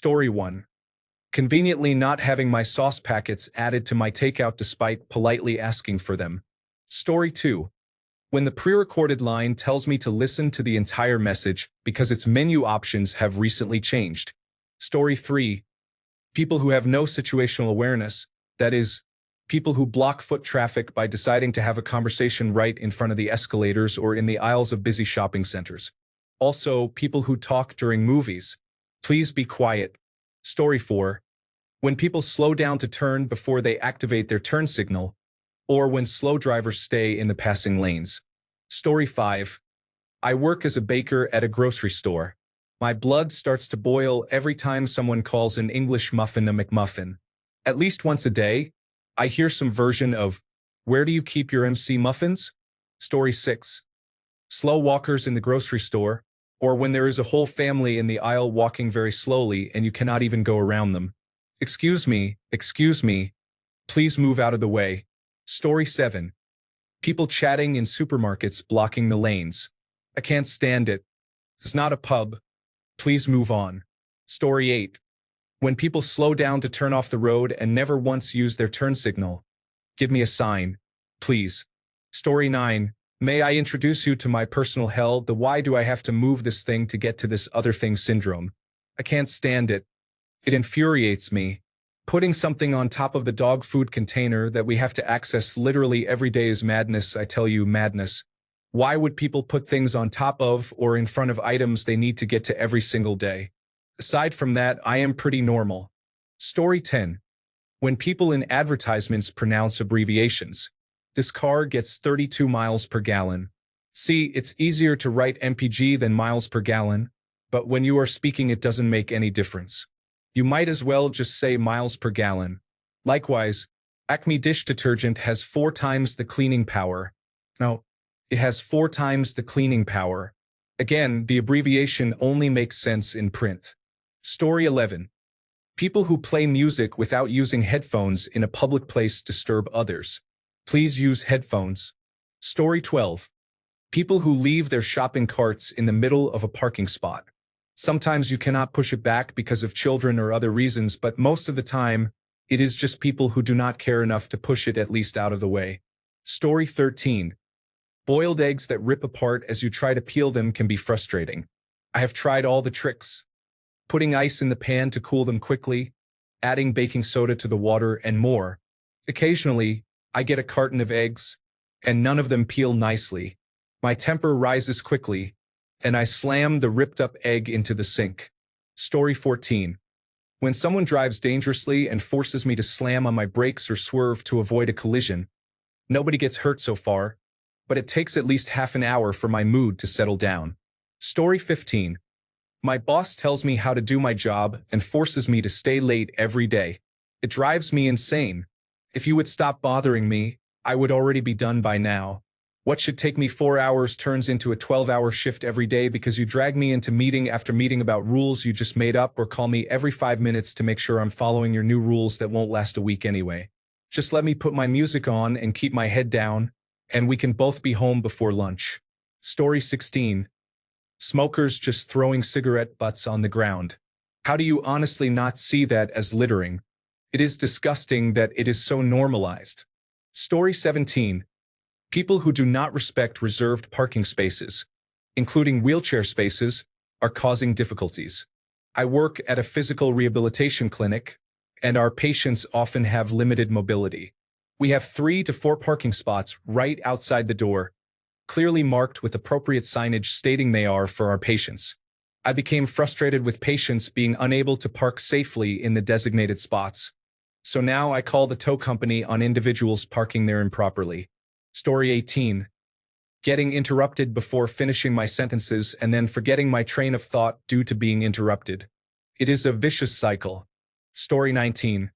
Story 1. Conveniently not having my sauce packets added to my takeout despite politely asking for them. Story 2. When the pre-recorded line tells me to listen to the entire message because its menu options have recently changed. Story 3. People who have no situational awareness, that is, people who block foot traffic by deciding to have a conversation right in front of the escalators or in the aisles of busy shopping centers. Also, people who talk during movies. Please be quiet. Story 4. When people slow down to turn before they activate their turn signal, or when slow drivers stay in the passing lanes. Story 5. I work as a baker at a grocery store. My blood starts to boil every time someone calls an English muffin a McMuffin. At least once a day, I hear some version of, "Where do you keep your MC muffins?" Story 6. Slow walkers in the grocery store, or when there is a whole family in the aisle walking very slowly and you cannot even go around them. Excuse me, please move out of the way. Story 7. People chatting in supermarkets blocking the lanes. I can't stand it. It's not a pub. Please move on. Story 8. When people slow down to turn off the road and never once use their turn signal. Give me a sign, please. Story 9. May I introduce you to my personal hell, the why do I have to move this thing to get to this other thing syndrome. I can't stand it. It infuriates me. Putting something on top of the dog food container that we have to access literally every day is madness, I tell you, madness. Why would people put things on top of or in front of items they need to get to every single day? Aside from that, I am pretty normal. Story 10. When people in advertisements pronounce abbreviations. This car gets 32 miles per gallon. See, it's easier to write MPG than miles per gallon, but when you are speaking it doesn't make any difference. You might as well just say miles per gallon. Likewise, Acme dish detergent has 4 times the cleaning power. No, it has 4 times the cleaning power. Again, the abbreviation only makes sense in print. Story 11. People who play music without using headphones in a public place disturb others. Please use headphones. Story 12. People who leave their shopping carts in the middle of a parking spot. Sometimes you cannot push it back because of children or other reasons, but most of the time, it is just people who do not care enough to push it at least out of the way. Story 13. Boiled eggs that rip apart as you try to peel them can be frustrating. I have tried all the tricks. Putting ice in the pan to cool them quickly, adding baking soda to the water, and more. Occasionally, I get a carton of eggs, and none of them peel nicely. My temper rises quickly, and I slam the ripped-up egg into the sink. Story 14. When someone drives dangerously and forces me to slam on my brakes or swerve to avoid a collision. Nobody gets hurt so far, but it takes at least half an hour for my mood to settle down. Story 15. My boss tells me how to do my job and forces me to stay late every day. It drives me insane. If you would stop bothering me, I would already be done by now. What should take me 4 hours turns into a 12-hour shift every day because you drag me into meeting after meeting about rules you just made up or call me every 5 minutes to make sure I'm following your new rules that won't last a week anyway. Just let me put my music on and keep my head down, and we can both be home before lunch. Story 16. Smokers just throwing cigarette butts on the ground. How do you honestly not see that as littering? It is disgusting that it is so normalized. Story 17. People who do not respect reserved parking spaces, including wheelchair spaces, are causing difficulties. I work at a physical rehabilitation clinic, and our patients often have limited mobility. We have 3 to 4 parking spots right outside the door, clearly marked with appropriate signage stating they are for our patients. I became frustrated with patients being unable to park safely in the designated spots. So now I call the tow company on individuals parking there improperly. Story 18. Getting interrupted before finishing my sentences and then forgetting my train of thought due to being interrupted. It is a vicious cycle. Story 19.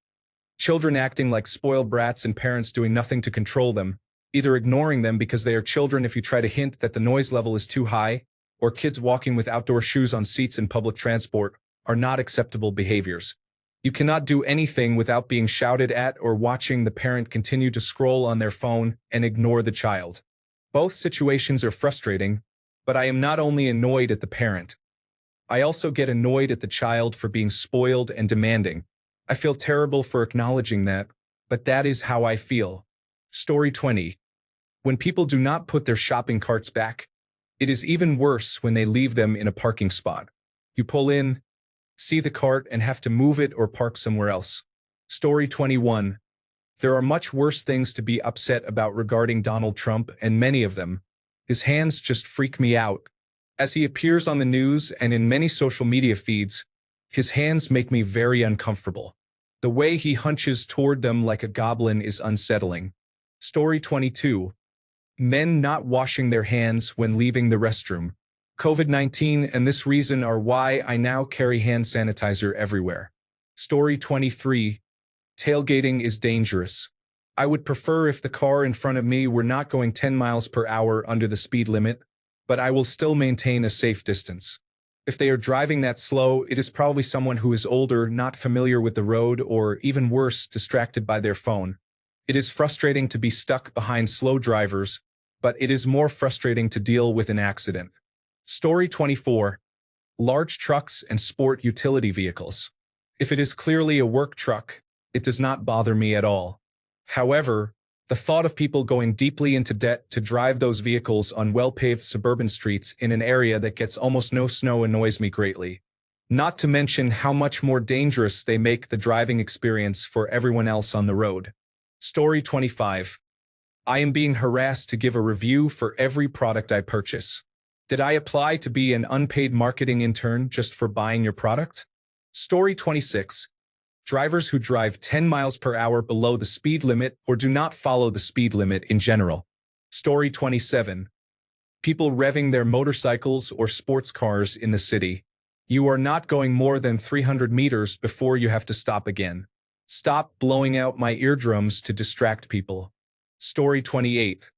Children acting like spoiled brats and parents doing nothing to control them, either ignoring them because they are children if you try to hint that the noise level is too high, or kids walking with outdoor shoes on seats in public transport, are not acceptable behaviors. You cannot do anything without being shouted at or watching the parent continue to scroll on their phone and ignore the child. Both situations are frustrating, but I am not only annoyed at the parent, I also get annoyed at the child for being spoiled and demanding. I feel terrible for acknowledging that, but that is how I feel. Story 20. When people do not put their shopping carts back, it is even worse when they leave them in a parking spot. You pull in, see the cart, and have to move it or park somewhere else. Story 21. There are much worse things to be upset about regarding Donald Trump, and many of them. His hands just freak me out. As he appears on the news and in many social media feeds, his hands make me very uncomfortable. The way he hunches toward them like a goblin is unsettling. Story 22. Men not washing their hands when leaving the restroom. COVID-19 and this reason are why I now carry hand sanitizer everywhere. Story 23. Tailgating is dangerous. I would prefer if the car in front of me were not going 10 miles per hour under the speed limit, but I will still maintain a safe distance. If they are driving that slow, it is probably someone who is older, not familiar with the road, or even worse, distracted by their phone. It is frustrating to be stuck behind slow drivers, but it is more frustrating to deal with an accident. Story 24. Large trucks and sport utility vehicles. If it is clearly a work truck, it does not bother me at all. However, the thought of people going deeply into debt to drive those vehicles on well-paved suburban streets in an area that gets almost no snow annoys me greatly. Not to mention how much more dangerous they make the driving experience for everyone else on the road. Story 25. I am being harassed to give a review for every product I purchase. Did I apply to be an unpaid marketing intern just for buying your product? Story 26. Drivers who drive 10 miles per hour below the speed limit or do not follow the speed limit in general. Story 27. People revving their motorcycles or sports cars in the city. You are not going more than 300 meters before you have to stop again. Stop blowing out my eardrums to distract people. Story 28.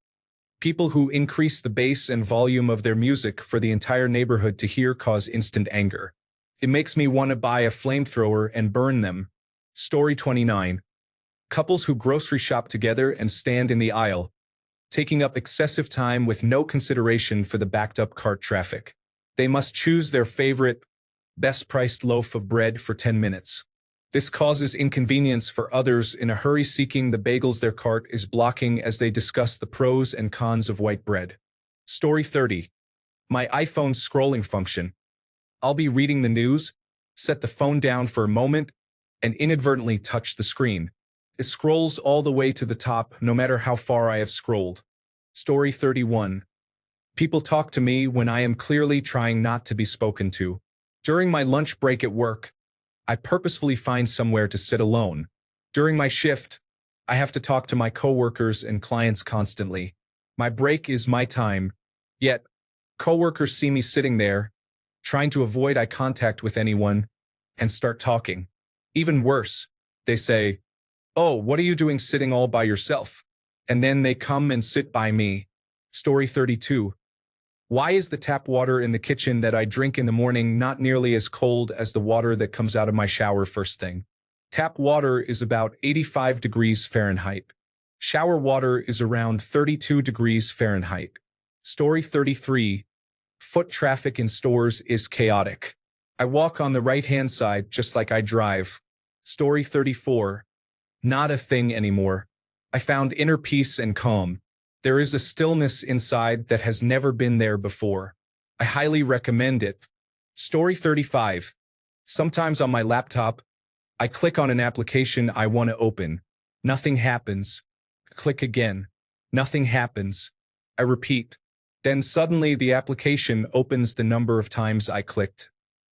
People who increase the bass and volume of their music for the entire neighborhood to hear cause instant anger. It makes me want to buy a flamethrower and burn them. Story 29. Couples who grocery shop together and stand in the aisle, taking up excessive time with no consideration for the backed-up cart traffic. They must choose their favorite, best-priced loaf of bread for 10 minutes. This causes inconvenience for others in a hurry seeking the bagels their cart is blocking as they discuss the pros and cons of white bread. Story 30. My iPhone's scrolling function. I'll be reading the news, set the phone down for a moment, and inadvertently touch the screen. It scrolls all the way to the top, no matter how far I have scrolled. Story 31. People talk to me when I am clearly trying not to be spoken to. During my lunch break at work, I purposefully find somewhere to sit alone. During my shift, I have to talk to my coworkers and clients constantly. My break is my time, yet coworkers see me sitting there, trying to avoid eye contact with anyone, and start talking. Even worse, they say, "Oh, what are you doing sitting all by yourself?" And then they come and sit by me. Story 32. Why is the tap water in the kitchen that I drink in the morning not nearly as cold as the water that comes out of my shower first thing? Tap water is about 85 degrees Fahrenheit. Shower water is around 32 degrees Fahrenheit. Story 33. Foot traffic in stores is chaotic. I walk on the right-hand side just like I drive. Story 34. Not a thing anymore. I found inner peace and calm. There is a stillness inside that has never been there before. I highly recommend it. Story 35. Sometimes on my laptop, I click on an application I want to open. Nothing happens. Click again. Nothing happens. I repeat. Then suddenly the application opens the number of times I clicked.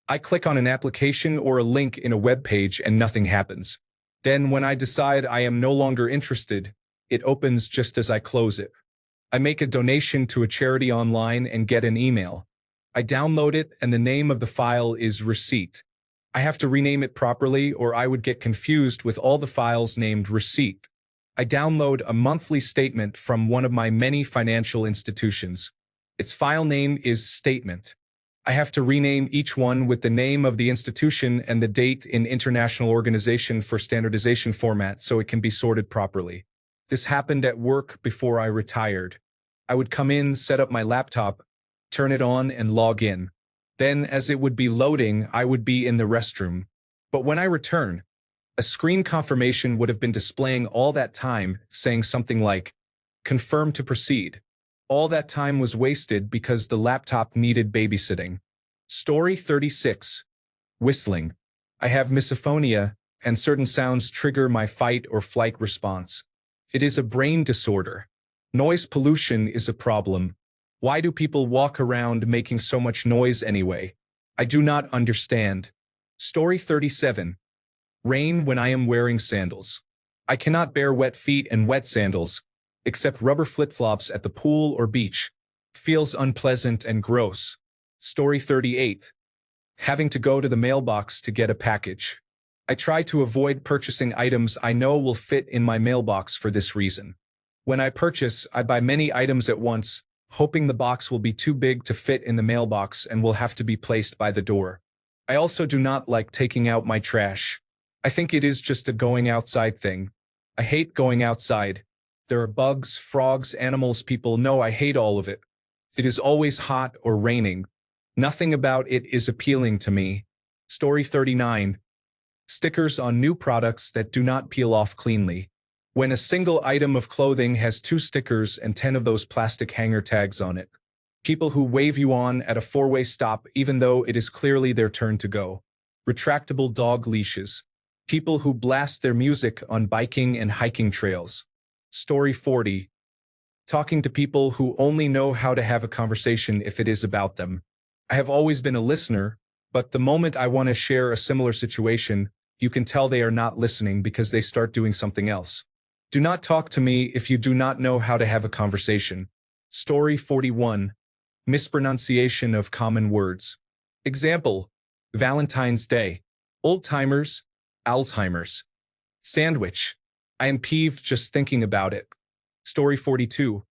I click on an application or a link in a web page and nothing happens. Then when I decide I am no longer interested, it opens just as I close it. I make a donation to a charity online and get an email. I download it and the name of the file is receipt. I have to rename it properly or I would get confused with all the files named receipt. I download a monthly statement from one of my many financial institutions. Its file name is statement. I have to rename each one with the name of the institution and the date in International Organization for Standardization format so it can be sorted properly. This happened at work before I retired. I would come in, set up my laptop, turn it on, and log in. Then, as it would be loading, I would be in the restroom. But when I return, a screen confirmation would have been displaying all that time, saying something like, "Confirm to proceed." All that time was wasted because the laptop needed babysitting. Story 36. Whistling. I have misophonia, and certain sounds trigger my fight or flight response. It is a brain disorder. Noise pollution is a problem. Why do people walk around making so much noise anyway? I do not understand. Story 37. Rain when I am wearing sandals. I cannot bear wet feet and wet sandals, except rubber flip-flops at the pool or beach. Feels unpleasant and gross. Story 38. Having to go to the mailbox to get a package. I try to avoid purchasing items I know will fit in my mailbox for this reason. When I purchase, I buy many items at once, hoping the box will be too big to fit in the mailbox and will have to be placed by the door. I also do not like taking out my trash. I think it is just a going outside thing. I hate going outside. There are bugs, frogs, animals, people. No, I hate all of it. It is always hot or raining. Nothing about it is appealing to me. Story 39. Stickers on new products that do not peel off cleanly. When a single item of clothing has 2 stickers and 10 of those plastic hanger tags on it. People who wave you on at a 4-way stop even though it is clearly their turn to go. Retractable dog leashes. People who blast their music on biking and hiking trails. Story 40. Talking to people who only know how to have a conversation if it is about them. I have always been a listener, but the moment I want to share a similar situation, you can tell they are not listening because they start doing something else. Do not talk to me if you do not know how to have a conversation. Story 41. Mispronunciation of common words. Example: Valentine's Day. Old-timers, Alzheimer's. Sandwich. I am peeved just thinking about it. Story 42.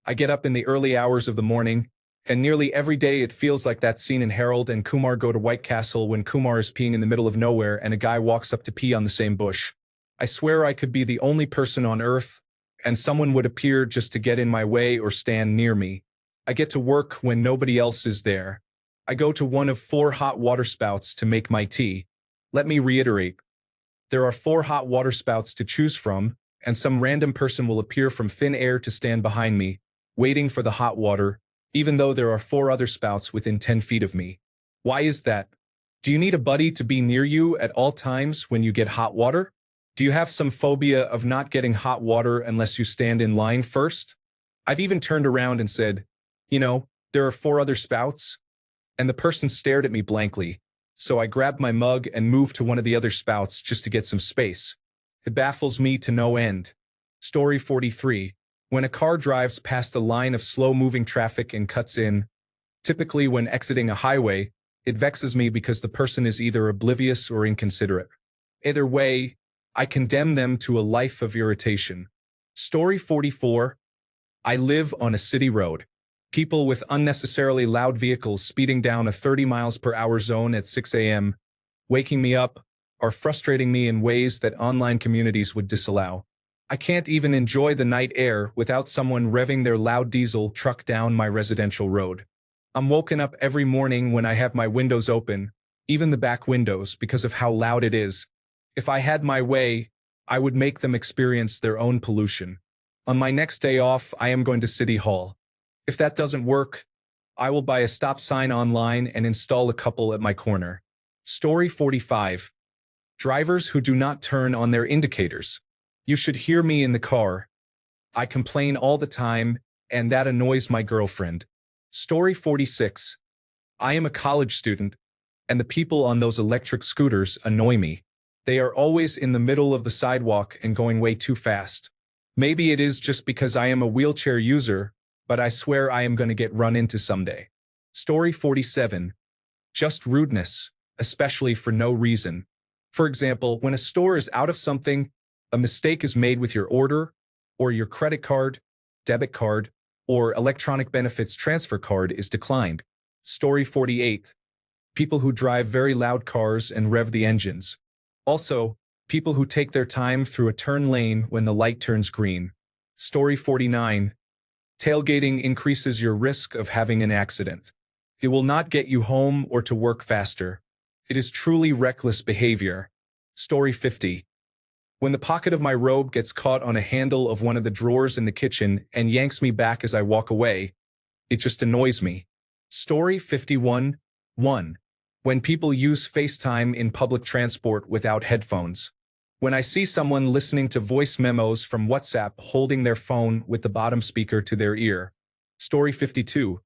I get up in the early hours of the morning, and nearly every day it feels like that scene in Harold and Kumar Go to White Castle when Kumar is peeing in the middle of nowhere and a guy walks up to pee on the same bush. I swear I could be the only person on earth, and someone would appear just to get in my way or stand near me. I get to work when nobody else is there. I go to one of 4 hot water spouts to make my tea. Let me reiterate. There are 4 hot water spouts to choose from, and some random person will appear from thin air to stand behind me, waiting for the hot water, even though there are 4 other spouts within 10 feet of me. Why is that? Do you need a buddy to be near you at all times when you get hot water? Do you have some phobia of not getting hot water unless you stand in line first? I've even turned around and said, there are 4 other spouts, and the person stared at me blankly, so I grabbed my mug and moved to one of the other spouts just to get some space. It baffles me to no end. Story 43. When a car drives past a line of slow-moving traffic and cuts in, typically when exiting a highway, it vexes me because the person is either oblivious or inconsiderate. Either way, I condemn them to a life of irritation. Story 44. I live on a city road. People with unnecessarily loud vehicles speeding down a 30 miles per hour zone at 6 a.m., waking me up, are frustrating me in ways that online communities would disallow. I can't even enjoy the night air without someone revving their loud diesel truck down my residential road. I'm woken up every morning when I have my windows open, even the back windows, because of how loud it is. If I had my way, I would make them experience their own pollution. On my next day off, I am going to City Hall. If that doesn't work, I will buy a stop sign online and install a couple at my corner. Story 45. Drivers who do not turn on their indicators. You should hear me in the car. I complain all the time, and that annoys my girlfriend. Story 46. I am a college student, and the people on those electric scooters annoy me. They are always in the middle of the sidewalk and going way too fast. Maybe it is just because I am a wheelchair user, but I swear I am going to get run into someday. Story 47. Just rudeness, especially for no reason. For example, when a store is out of something, a mistake is made with your order, or your credit card, debit card, or electronic benefits transfer card is declined. Story 48. People who drive very loud cars and rev the engines. Also, people who take their time through a turn lane when the light turns green. Story 49. Tailgating increases your risk of having an accident. It will not get you home or to work faster. It is truly reckless behavior. Story 50. When the pocket of my robe gets caught on a handle of one of the drawers in the kitchen and yanks me back as I walk away, it just annoys me. Story 51. 1. When people use FaceTime in public transport without headphones. When I see someone listening to voice memos from WhatsApp holding their phone with the bottom speaker to their ear. Story 52.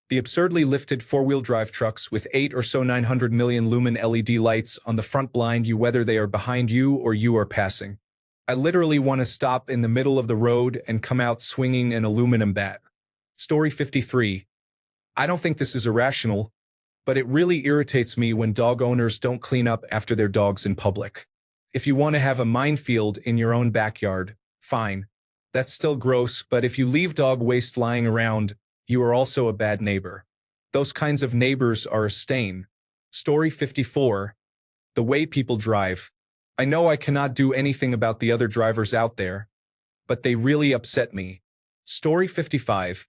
The absurdly lifted four-wheel drive trucks with 8 or so 900 million lumen LED lights on the front blind you whether they are behind you or you are passing. I literally want to stop in the middle of the road and come out swinging an aluminum bat. Story 53. I don't think this is irrational, but it really irritates me when dog owners don't clean up after their dogs in public. If you want to have a minefield in your own backyard, fine. That's still gross, but if you leave dog waste lying around, you are also a bad neighbor. Those kinds of neighbors are a stain. Story 54. The way people drive. I know I cannot do anything about the other drivers out there, but they really upset me. Story 55.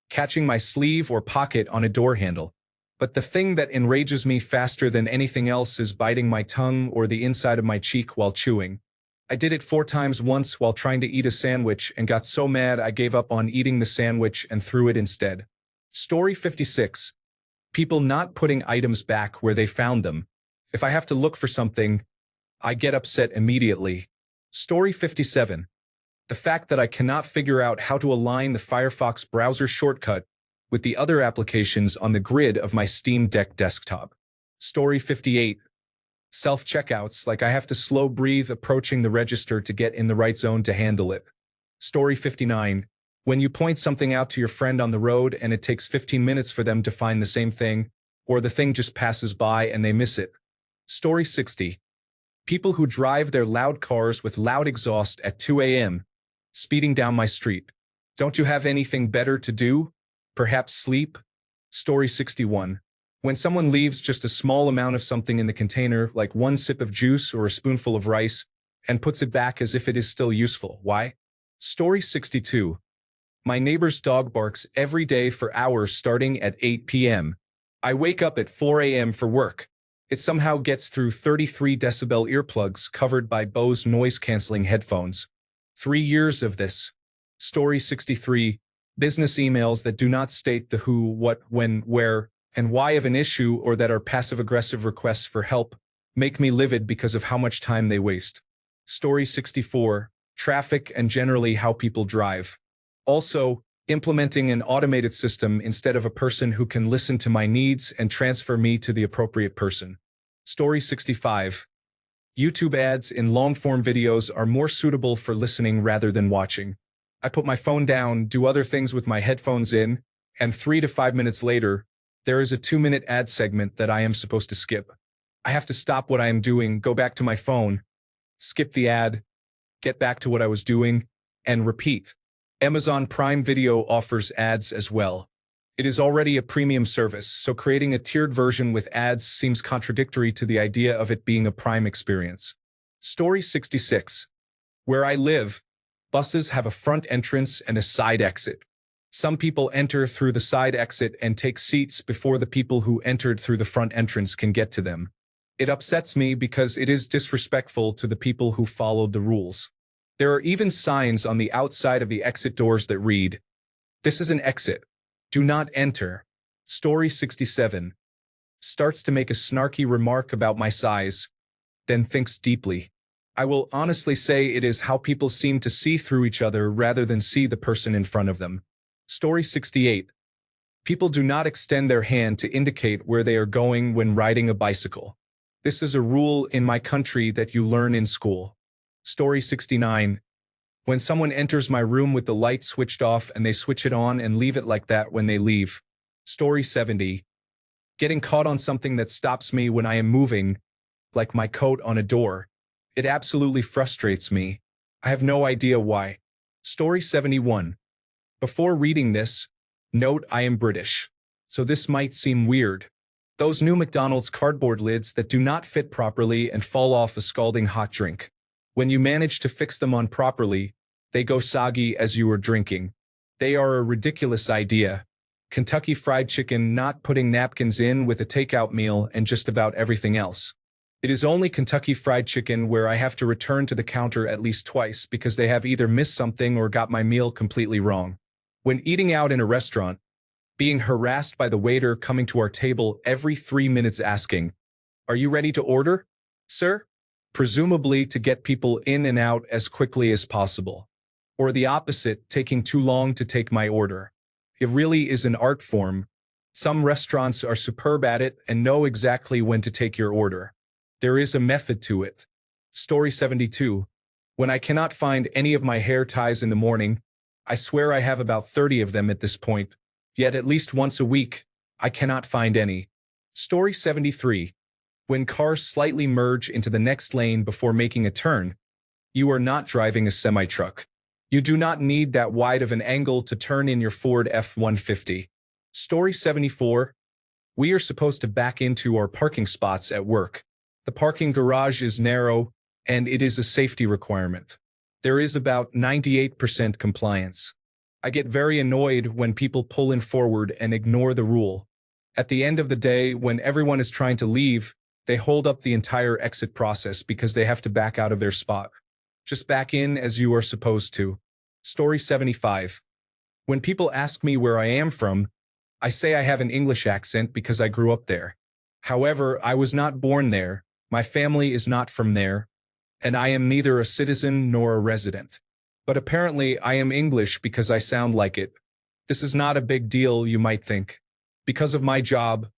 Catching my sleeve or pocket on a door handle. But the thing that enrages me faster than anything else is biting my tongue or the inside of my cheek while chewing. I did it 4 times once while trying to eat a sandwich and got so mad I gave up on eating the sandwich and threw it instead. Story 56. People not putting items back where they found them. If I have to look for something, I get upset immediately. Story 57. The fact that I cannot figure out how to align the Firefox browser shortcut with the other applications on the grid of my Steam Deck desktop. Story 58. Self-checkouts, like I have to slow breathe approaching the register to get in the right zone to handle it. Story 59. When you point something out to your friend on the road and it takes 15 minutes for them to find the same thing, or the thing just passes by and they miss it. Story 60. People who drive their loud cars with loud exhaust at 2 a.m., speeding down my street. Don't you have anything better to do? Perhaps sleep? Story 61. When someone leaves just a small amount of something in the container, like 1 sip of juice or a spoonful of rice, and puts it back as if it is still useful. Why? Story 62. My neighbor's dog barks every day for hours starting at 8 p.m. I wake up at 4 a.m. for work. It somehow gets through 33 decibel earplugs covered by Bose noise-canceling headphones. 3 years of this. Story 63. Business emails that do not state the who, what, when, where, and why of an issue or that are passive-aggressive requests for help make me livid because of how much time they waste. Story 64. Traffic and generally how people drive. Also, implementing an automated system instead of a person who can listen to my needs and transfer me to the appropriate person. Story 65. YouTube ads in long-form videos are more suitable for listening rather than watching. I put my phone down, do other things with my headphones in, and 3 to 5 minutes later, there is a 2-minute ad segment that I am supposed to skip. I have to stop what I am doing, go back to my phone, skip the ad, get back to what I was doing, and repeat. Amazon Prime Video offers ads as well. It is already a premium service, so creating a tiered version with ads seems contradictory to the idea of it being a prime experience. Story 66. Where I live, buses have a front entrance and a side exit. Some people enter through the side exit and take seats before the people who entered through the front entrance can get to them. It upsets me because it is disrespectful to the people who followed the rules. There are even signs on the outside of the exit doors that read, "This is an exit. Do not enter." Story 67. Starts to make a snarky remark about my size, then thinks deeply. I will honestly say it is how people seem to see through each other rather than see the person in front of them. Story 68. People do not extend their hand to indicate where they are going when riding a bicycle. This is a rule in my country that you learn in school. Story 69. When someone enters my room with the light switched off and they switch it on and leave it like that when they leave. Story 70. Getting caught on something that stops me when I am moving, like my coat on a door. It absolutely frustrates me. I have no idea why. Story 71. Before reading this, note I am British, so this might seem weird. Those new McDonald's cardboard lids that do not fit properly and fall off a scalding hot drink. When you manage to fix them on properly, they go soggy as you are drinking. They are a ridiculous idea. Kentucky Fried Chicken not putting napkins in with a takeout meal and just about everything else. It is only Kentucky Fried Chicken where I have to return to the counter at least twice because they have either missed something or got my meal completely wrong. When eating out in a restaurant, being harassed by the waiter coming to our table every 3 minutes asking, "Are you ready to order, sir?" Presumably to get people in and out as quickly as possible. Or the opposite, taking too long to take my order. It really is an art form. Some restaurants are superb at it and know exactly when to take your order. There is a method to it. Story 72. When I cannot find any of my hair ties in the morning, I swear I have about 30 of them at this point, yet at least once a week, I cannot find any. Story 73. When cars slightly merge into the next lane before making a turn, you are not driving a semi-truck. You do not need that wide of an angle to turn in your Ford F-150. Story 74. We are supposed to back into our parking spots at work. The parking garage is narrow, and it is a safety requirement. There is about 98% compliance. I get very annoyed when people pull in forward and ignore the rule. At the end of the day, when everyone is trying to leave, they hold up the entire exit process because they have to back out of their spot. Just back in as you are supposed to. Story 75. When people ask me where I am from, I say I have an English accent because I grew up there. However, I was not born there, my family is not from there, and I am neither a citizen nor a resident. But apparently I am English because I sound like it. This is not a big deal, you might think. Because of my job,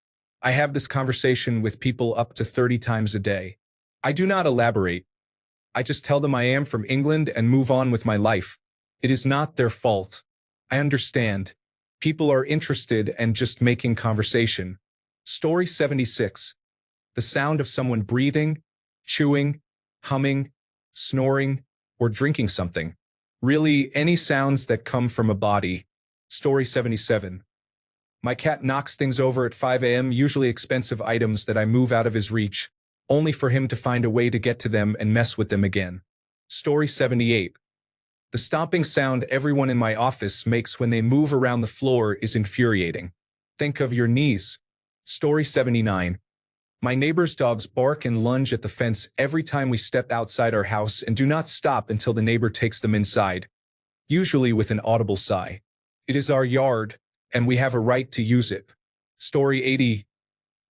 I have this conversation with people up to 30 times a day. I do not elaborate. I just tell them I am from England and move on with my life. It is not their fault. I understand. People are interested and just making conversation. Story 76. The sound of someone breathing, chewing, humming, snoring, or drinking something. Really, any sounds that come from a body. Story 77. My cat knocks things over at 5 a.m., usually expensive items that I move out of his reach, only for him to find a way to get to them and mess with them again. Story 78. The stomping sound everyone in my office makes when they move around the floor is infuriating. Think of your knees. Story 79. My neighbor's dogs bark and lunge at the fence every time we step outside our house and do not stop until the neighbor takes them inside, usually with an audible sigh. It is our yard, and we have a right to use it. Story 80.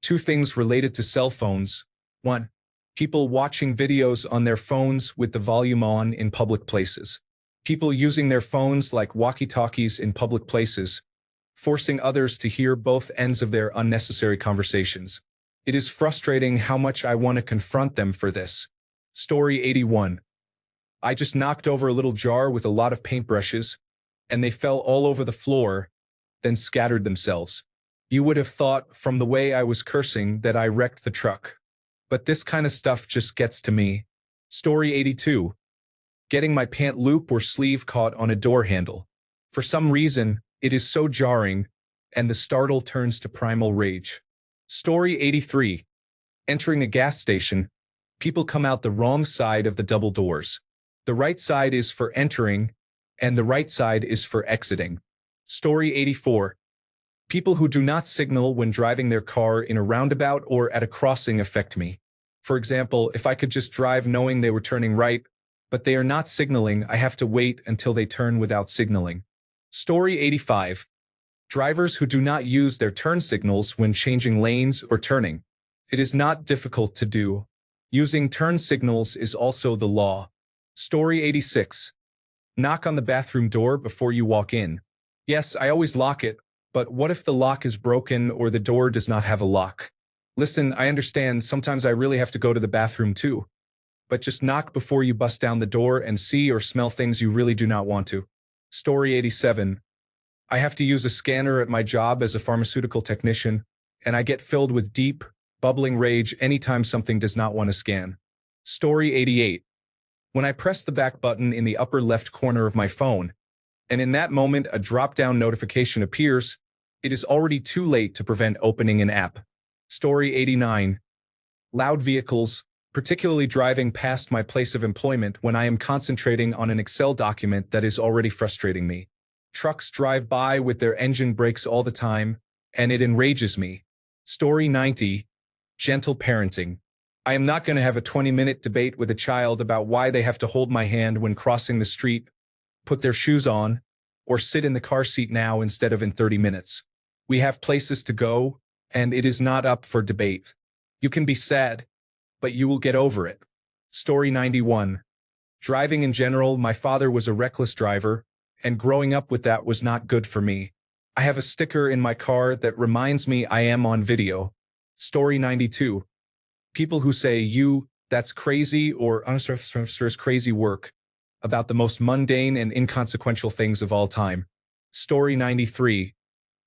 Two things related to cell phones. 1. People watching videos on their phones with the volume on in public places. People using their phones like walkie-talkies in public places, forcing others to hear both ends of their unnecessary conversations. It is frustrating how much I want to confront them for this. Story 81. I just knocked over a little jar with a lot of paintbrushes, and they fell all over the floor, then scattered themselves. You would have thought, from the way I was cursing, that I wrecked the truck. But this kind of stuff just gets to me. Story 82. Getting my pant loop or sleeve caught on a door handle. For some reason, it is so jarring, and the startle turns to primal rage. Story 83. Entering a gas station, people come out the wrong side of the double doors. The right side is for entering, and the right side is for exiting. Story 84. People who do not signal when driving their car in a roundabout or at a crossing affect me. For example, if I could just drive knowing they were turning right, but they are not signaling, I have to wait until they turn without signaling. Story 85. Drivers who do not use their turn signals when changing lanes or turning. It is not difficult to do. Using turn signals is also the law. Story 86. Knock on the bathroom door before you walk in. Yes, I always lock it, but what if the lock is broken or the door does not have a lock? Listen, I understand sometimes I really have to go to the bathroom too. But just knock before you bust down the door and see or smell things you really do not want to. Story 87. I have to use a scanner at my job as a pharmaceutical technician, and I get filled with deep, bubbling rage anytime something does not want to scan. Story 88. When I press the back button in the upper left corner of my phone, and in that moment a drop-down notification appears, it is already too late to prevent opening an app. Story 89. Loud vehicles, particularly driving past my place of employment when I am concentrating on an Excel document that is already frustrating me. Trucks drive by with their engine brakes all the time, and it enrages me. Story 90. Gentle parenting. I am not going to have a 20-minute debate with a child about why they have to hold my hand when crossing the street, put their shoes on, or sit in the car seat now instead of in 30 minutes. We have places to go, and it is not up for debate. You can be sad, but you will get over it. Story 91. Driving in general, my father was a reckless driver, and growing up with that was not good for me. I have a sticker in my car that reminds me I am on video. Story 92. People who say that's crazy or crazy work about the most mundane and inconsequential things of all time. Story 93.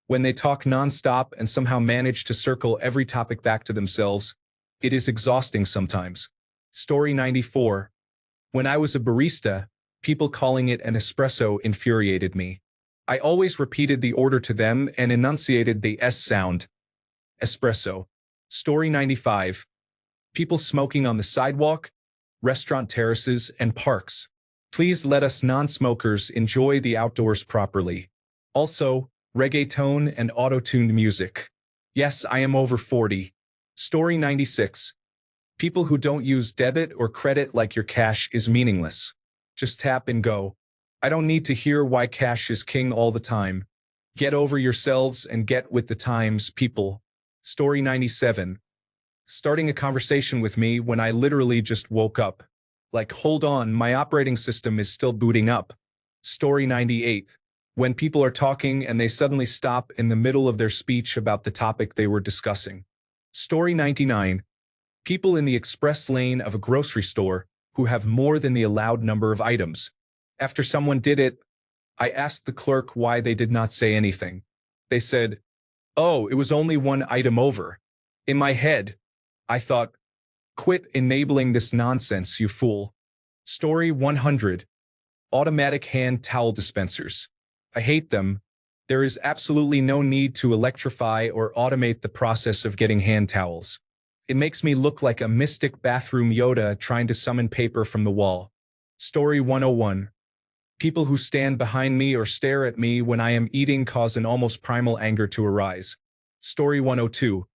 When they talk nonstop and somehow manage to circle every topic back to themselves, it is exhausting sometimes. Story 94. When I was a barista, people calling it an espresso infuriated me. I always repeated the order to them and enunciated the S sound. Espresso. Story 95. People smoking on the sidewalk, restaurant terraces, and parks. Please let us non-smokers enjoy the outdoors properly. Also, reggaeton and auto-tuned music. Yes, I am over 40. Story 96. People who don't use debit or credit like your cash is meaningless. Just tap and go. I don't need to hear why cash is king all the time. Get over yourselves and get with the times, people. Story 97. Starting a conversation with me when I literally just woke up. Like, hold on, my operating system is still booting up. Story 98. When people are talking and they suddenly stop in the middle of their speech about the topic they were discussing. Story 99. People in the express lane of a grocery store who have more than the allowed number of items. After someone did it, I asked the clerk why they did not say anything. They said, "Oh, it was only one item over." In my head, I thought, quit enabling this nonsense, you fool. Story 100. Automatic hand towel dispensers. I hate them. There is absolutely no need to electrify or automate the process of getting hand towels. It makes me look like a mystic bathroom Yoda trying to summon paper from the wall. Story 101. People who stand behind me or stare at me when I am eating cause an almost primal anger to arise. Story 102.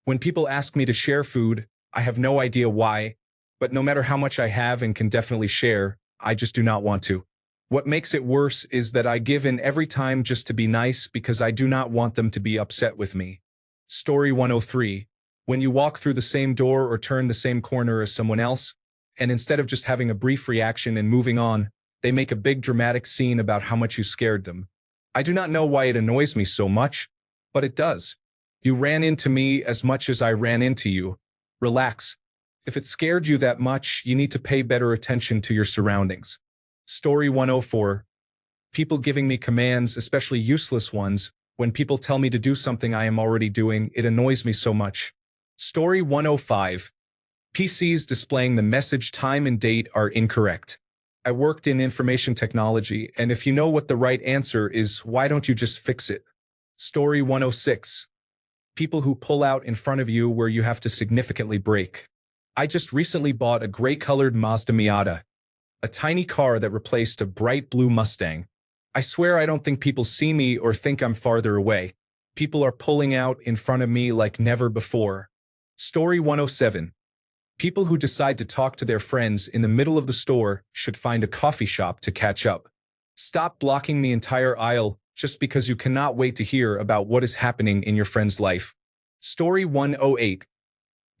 When people ask me to share food, I have no idea why, but no matter how much I have and can definitely share, I just do not want to. What makes it worse is that I give in every time just to be nice because I do not want them to be upset with me. Story 103. When you walk through the same door or turn the same corner as someone else, and instead of just having a brief reaction and moving on, they make a big dramatic scene about how much you scared them. I do not know why it annoys me so much, but it does. You ran into me as much as I ran into you. Relax. If it scared you that much, you need to pay better attention to your surroundings. Story 104. People giving me commands, especially useless ones. When people tell me to do something I am already doing, it annoys me so much. Story 105. PCs displaying the message time and date are incorrect. I worked in information technology, and if you know what the right answer is, why don't you just fix it? Story 106. People who pull out in front of you where you have to significantly brake. I just recently bought a gray-colored Mazda Miata, a tiny car that replaced a bright blue Mustang. I swear I don't think people see me or think I'm farther away. People are pulling out in front of me like never before. Story 107. People who decide to talk to their friends in the middle of the store should find a coffee shop to catch up. Stop blocking the entire aisle just because you cannot wait to hear about what is happening in your friend's life. Story 108.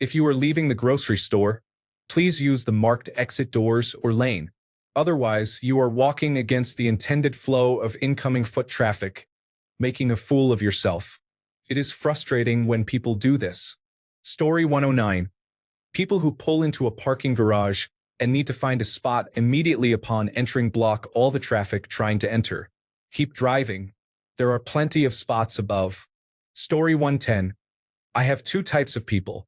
If you are leaving the grocery store, please use the marked exit doors or lane. Otherwise, you are walking against the intended flow of incoming foot traffic, making a fool of yourself. It is frustrating when people do this. Story 109. People who pull into a parking garage and need to find a spot immediately upon entering block all the traffic trying to enter. Keep driving. There are plenty of spots above. Story 110. I have two types of people.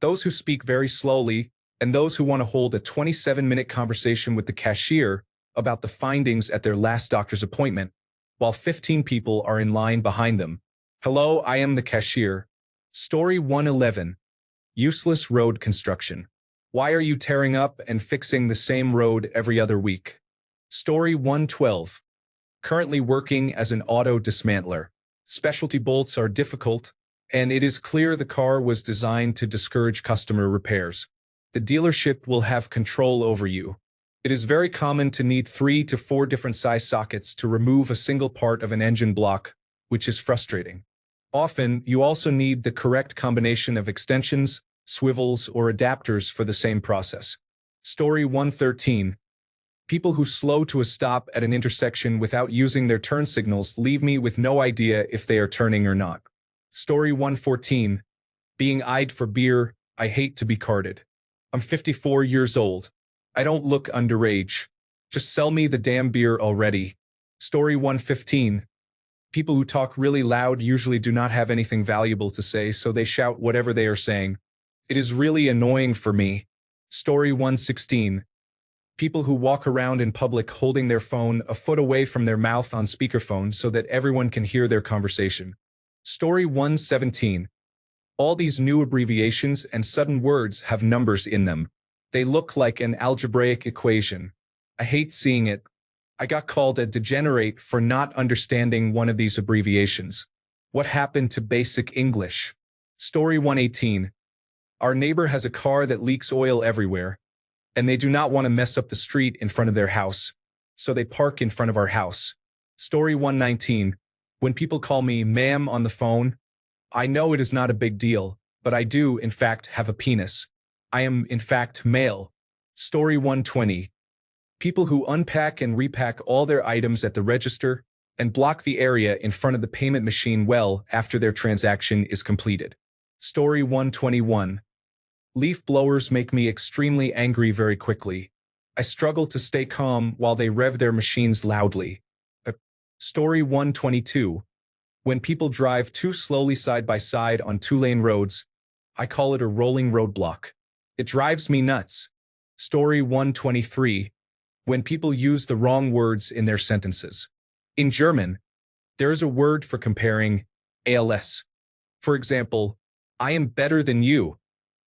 Those who speak very slowly and those who want to hold a 27-minute conversation with the cashier about the findings at their last doctor's appointment, while 15 people are in line behind them. Hello, I am the cashier. Story 111. Useless road construction. Why are you tearing up and fixing the same road every other week? Story 112. Currently working as an auto dismantler. Specialty bolts are difficult, and it is clear the car was designed to discourage customer repairs. The dealership will have control over you. It is very common to need 3 to 4 different size sockets to remove a single part of an engine block, which is frustrating. Often, you also need the correct combination of extensions, swivels, or adapters for the same process. Story 113. People who slow to a stop at an intersection without using their turn signals leave me with no idea if they are turning or not. Story 114. Being eyed for beer, I hate to be carded. I'm 54 years old. I don't look underage. Just sell me the damn beer already. Story 115. People who talk really loud usually do not have anything valuable to say, so they shout whatever they are saying. It is really annoying for me. Story 116. People who walk around in public holding their phone a foot away from their mouth on speakerphone so that everyone can hear their conversation. Story 117. All these new abbreviations and sudden words have numbers in them. They look like an algebraic equation. I hate seeing it. I got called a degenerate for not understanding one of these abbreviations. What happened to basic English? Story 118. Our neighbor has a car that leaks oil everywhere, and they do not want to mess up the street in front of their house, so they park in front of our house. Story 119. When people call me ma'am on the phone, I know it is not a big deal, but I do, in fact, have a penis. I am, in fact, male. Story 120. People who unpack and repack all their items at the register and block the area in front of the payment machine well after their transaction is completed. Story 121. Leaf blowers make me extremely angry very quickly. I struggle to stay calm while they rev their machines loudly. Story 122. When people drive too slowly side by side on 2-lane roads, I call it a rolling roadblock. It drives me nuts. Story 123. When people use the wrong words in their sentences. In German, there is a word for comparing als. For example, I am better than you.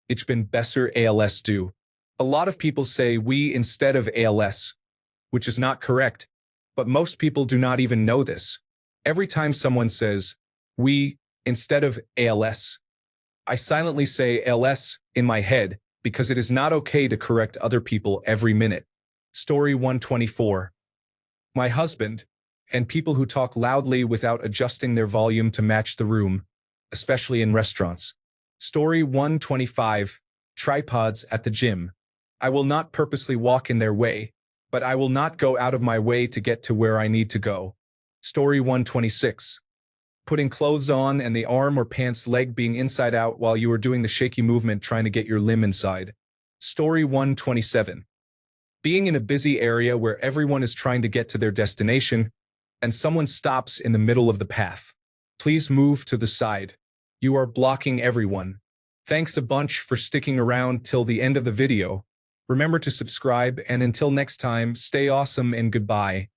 Ich bin besser als du. A lot of people say we instead of als, which is not correct, but most people do not even know this. Every time someone says we instead of als, I silently say ls in my head because it is not okay to correct other people every minute. Story 124. My husband, and people who talk loudly without adjusting their volume to match the room, especially in restaurants. Story 125. Tripods at the gym. I will not purposely walk in their way, but I will not go out of my way to get to where I need to go. Story 126. Putting clothes on and the arm or pants leg being inside out while you are doing the shaky movement trying to get your limb inside. Story 127. Being in a busy area where everyone is trying to get to their destination and someone stops in the middle of the path. Please move to the side. You are blocking everyone. Thanks a bunch for sticking around till the end of the video. Remember to subscribe, and until next time, stay awesome and goodbye.